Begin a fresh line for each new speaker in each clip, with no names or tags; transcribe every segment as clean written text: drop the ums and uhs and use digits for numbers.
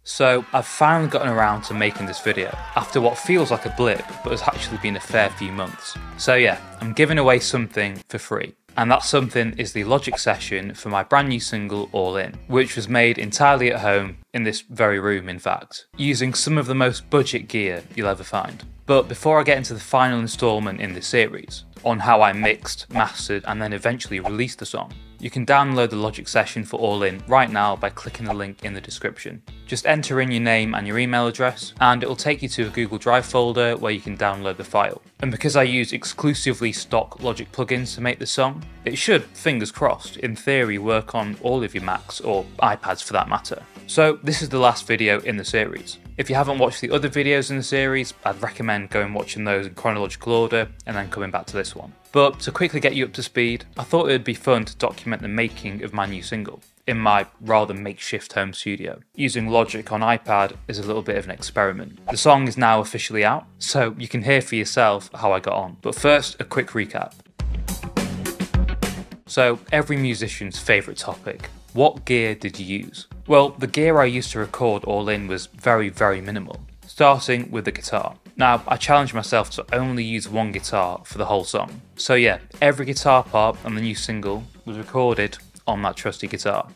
So I've finally gotten around to making this video, after what feels like a blip, but has actually been a fair few months. So yeah, I'm giving away something for free. And that something is the Logic session for my brand new single, All In, which was made entirely at home, in this very room in fact, using some of the most budget gear you'll ever find. But before I get into the final instalment in this series, on how I mixed, mastered, and then eventually released the song, you can download the Logic session for All In right now by clicking the link in the description. Just enter in your name and your email address, and it'll take you to a Google Drive folder where you can download the file. And because I use exclusively stock Logic plugins to make this song, it should, fingers crossed, in theory work on all of your Macs or iPads for that matter. So this is the last video in the series. If you haven't watched the other videos in the series, I'd recommend going watching those in chronological order and then coming back to this one. But to quickly get you up to speed, I thought it would be fun to document the making of my new single in my rather makeshift home studio. Using Logic on iPad is a little bit of an experiment. The song is now officially out, so you can hear for yourself how I got on. But first, a quick recap. So, every musician's favourite topic. What gear did you use? Well, the gear I used to record All In was very, very minimal, starting with the guitar. Now, I challenged myself to only use one guitar for the whole song. So yeah, every guitar part on the new single was recorded on that trusty guitar.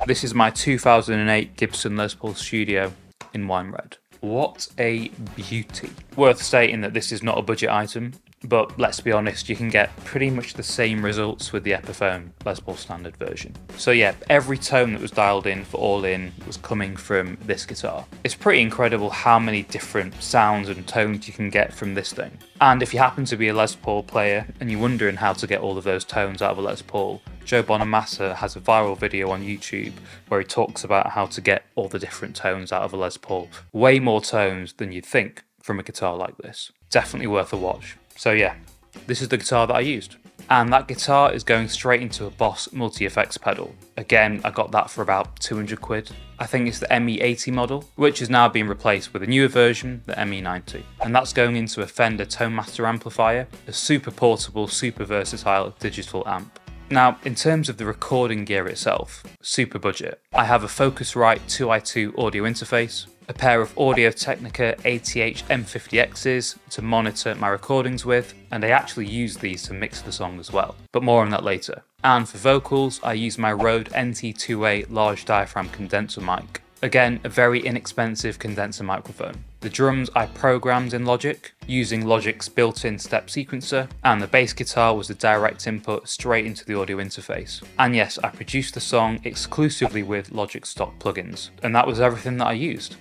This is my 2008 Gibson Les Paul Studio in wine red. What a beauty. Worth stating that this is not a budget item, but let's be honest, you can get pretty much the same results with the Epiphone Les Paul standard version. So yeah, every tone that was dialed in for All In was coming from this guitar. It's pretty incredible how many different sounds and tones you can get from this thing. And if you happen to be a Les Paul player and you're wondering how to get all of those tones out of a Les Paul, Joe Bonamassa has a viral video on YouTube where he talks about how to get all the different tones out of a Les Paul. Way more tones than you'd think from a guitar like this. Definitely worth a watch. So yeah, this is the guitar that I used. And that guitar is going straight into a Boss multi-effects pedal. Again, I got that for about 200 quid. I think it's the ME80 model, which has now been replaced with a newer version, the ME90. And that's going into a Fender Tone Master amplifier, a super portable, super versatile digital amp. Now, in terms of the recording gear itself, super budget. I have a Focusrite 2i2 audio interface, a pair of Audio-Technica ATH M50Xs to monitor my recordings with, and I actually use these to mix the song as well, but more on that later. And for vocals, I use my Rode NT2A large diaphragm condenser mic. Again, a very inexpensive condenser microphone. The drums I programmed in Logic, using Logic's built-in step sequencer, and the bass guitar was a direct input straight into the audio interface. And yes, I produced the song exclusively with Logic stock plugins, and that was everything that I used.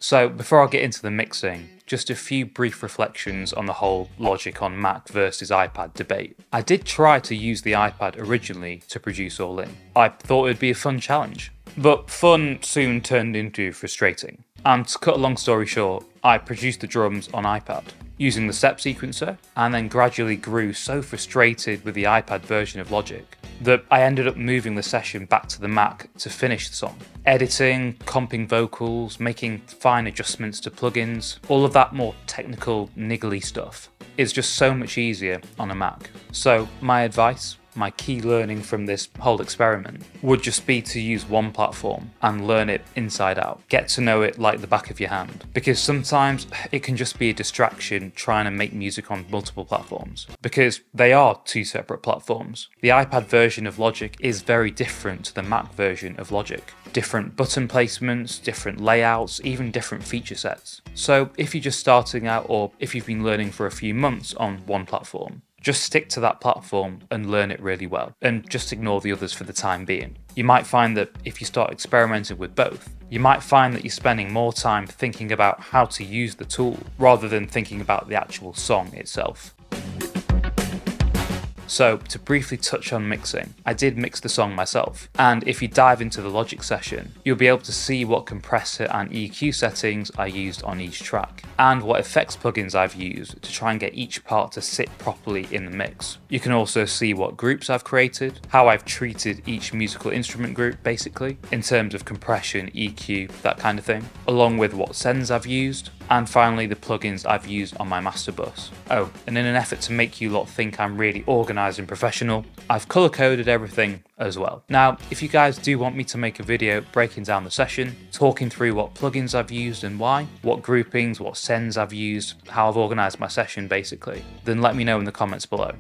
So before I get into the mixing, just a few brief reflections on the whole Logic on Mac versus iPad debate. I did try to use the iPad originally to produce All In. I thought it'd be a fun challenge, but fun soon turned into frustrating. And to cut a long story short, I produced the drums on iPad using the step sequencer, and then gradually grew so frustrated with the iPad version of Logic that I ended up moving the session back to the Mac to finish the song. Editing, comping vocals, making fine adjustments to plugins, all of that more technical, niggly stuff is just so much easier on a Mac. So my advice, my key learning from this whole experiment would just be to use one platform and learn it inside out. Get to know it like the back of your hand. Because sometimes it can just be a distraction trying to make music on multiple platforms. Because they are two separate platforms. The iPad version of Logic is very different to the Mac version of Logic. Different button placements, different layouts, even different feature sets. So if you're just starting out or if you've been learning for a few months on one platform, just stick to that platform and learn it really well, and just ignore the others for the time being. You might find that if you start experimenting with both, you might find that you're spending more time thinking about how to use the tool rather than thinking about the actual song itself. So, to briefly touch on mixing, I did mix the song myself, and if you dive into the Logic session, you'll be able to see what compressor and EQ settings I used on each track, and what effects plugins I've used to try and get each part to sit properly in the mix. You can also see what groups I've created, how I've treated each musical instrument group basically, in terms of compression, EQ, that kind of thing, along with what sends I've used, And finally, the plugins I've used on my master bus. Oh, and in an effort to make you lot think I'm really organised and professional, I've colour coded everything as well. Now, if you guys do want me to make a video breaking down the session, talking through what plugins I've used and why, what groupings, what sends I've used, how I've organised my session basically, then let me know in the comments below.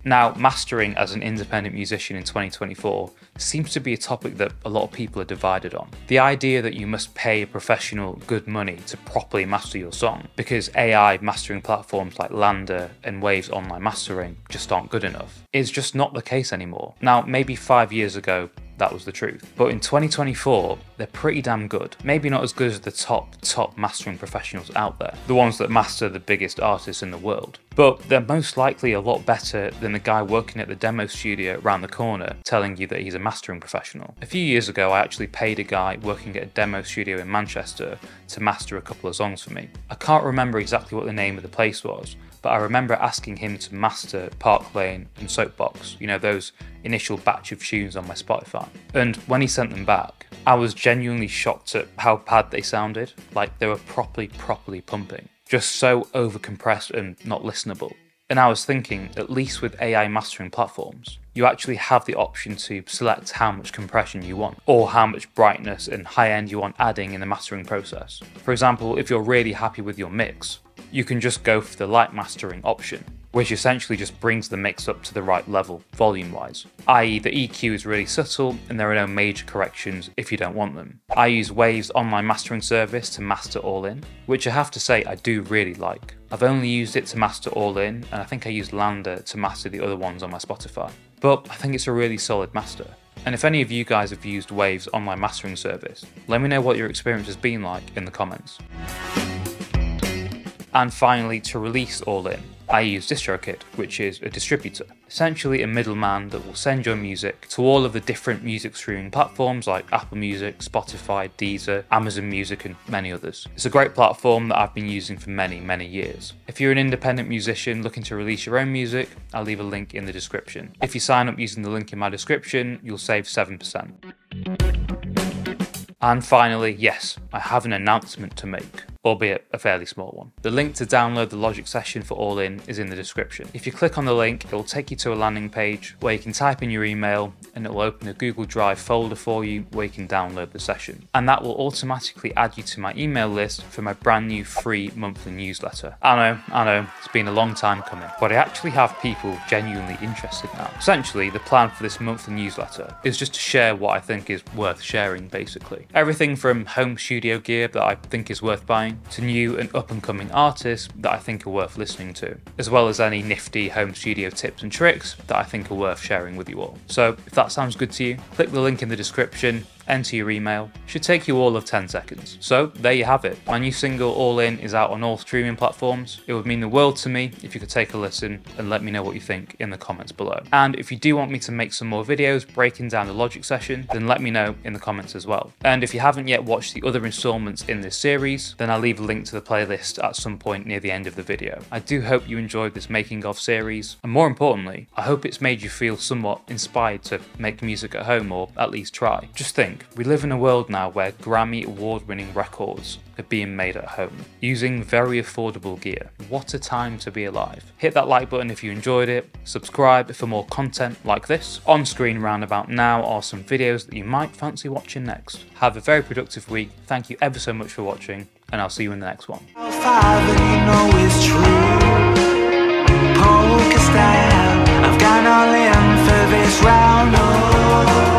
Now, mastering as an independent musician in 2024 seems to be a topic that a lot of people are divided on. The idea that you must pay a professional good money to properly master your song because AI mastering platforms like LANDR and Waves Online Mastering just aren't good enough is just not the case anymore. Now, maybe 5 years ago, that was the truth. But in 2024, they're pretty damn good. Maybe not as good as the top mastering professionals out there, the ones that master the biggest artists in the world. But they're most likely a lot better than the guy working at the demo studio around the corner telling you that he's a mastering professional. A few years ago, I actually paid a guy working at a demo studio in Manchester to master a couple of songs for me. I can't remember exactly what the name of the place was, but I remember asking him to master Park Lane and Soapbox, you know, those initial batch of tunes on my Spotify. And when he sent them back, I was genuinely shocked at how bad they sounded, like they were properly pumping. Just so overcompressed and not listenable. And I was thinking, at least with AI mastering platforms, you actually have the option to select how much compression you want, or how much brightness and high end you want adding in the mastering process. For example, if you're really happy with your mix, you can just go for the light mastering option, which essentially just brings the mix up to the right level volume-wise, i.e. the EQ is really subtle and there are no major corrections if you don't want them. I use Waves Online Mastering service to master All In, which I have to say I do really like. I've only used it to master All In, and I think I used LANDR to master the other ones on my Spotify. But I think it's a really solid master. And if any of you guys have used Waves Online Mastering service, let me know what your experience has been like in the comments. And finally, to release All In, I use DistroKid, which is a distributor, essentially a middleman that will send your music to all of the different music streaming platforms like Apple Music, Spotify, Deezer, Amazon Music and many others. It's a great platform that I've been using for many years. If you're an independent musician looking to release your own music, I'll leave a link in the description. If you sign up using the link in my description, you'll save 7%. And finally, yes, I have an announcement to make, albeit a fairly small one. The link to download the Logic session for All In is in the description. If you click on the link, it will take you to a landing page where you can type in your email and it will open a Google Drive folder for you where you can download the session. And that will automatically add you to my email list for my brand new free monthly newsletter. I know, it's been a long time coming, but I actually have people genuinely interested now. Essentially, the plan for this monthly newsletter is just to share what I think is worth sharing, basically. Everything from home studio gear that I think is worth buying, to new and up-and-coming artists that I think are worth listening to, as well as any nifty home studio tips and tricks that I think are worth sharing with you all. So if that sounds good to you, click the link in the description, enter your email. Should take you all of 10 seconds. So there you have it. My new single All In is out on all streaming platforms. It would mean the world to me if you could take a listen and let me know what you think in the comments below. And if you do want me to make some more videos breaking down the Logic session, then let me know in the comments as well. And if you haven't yet watched the other installments in this series, then I'll leave a link to the playlist at some point near the end of the video. I do hope you enjoyed this making of series, and more importantly, I hope it's made you feel somewhat inspired to make music at home, or at least try. Just think, we live in a world now where Grammy award-winning records are being made at home, using very affordable gear. What a time to be alive. Hit that like button if you enjoyed it, subscribe for more content like this. On screen round about now are some videos that you might fancy watching next. Have a very productive week, thank you ever so much for watching, and I'll see you in the next one. I've gone all in for this round.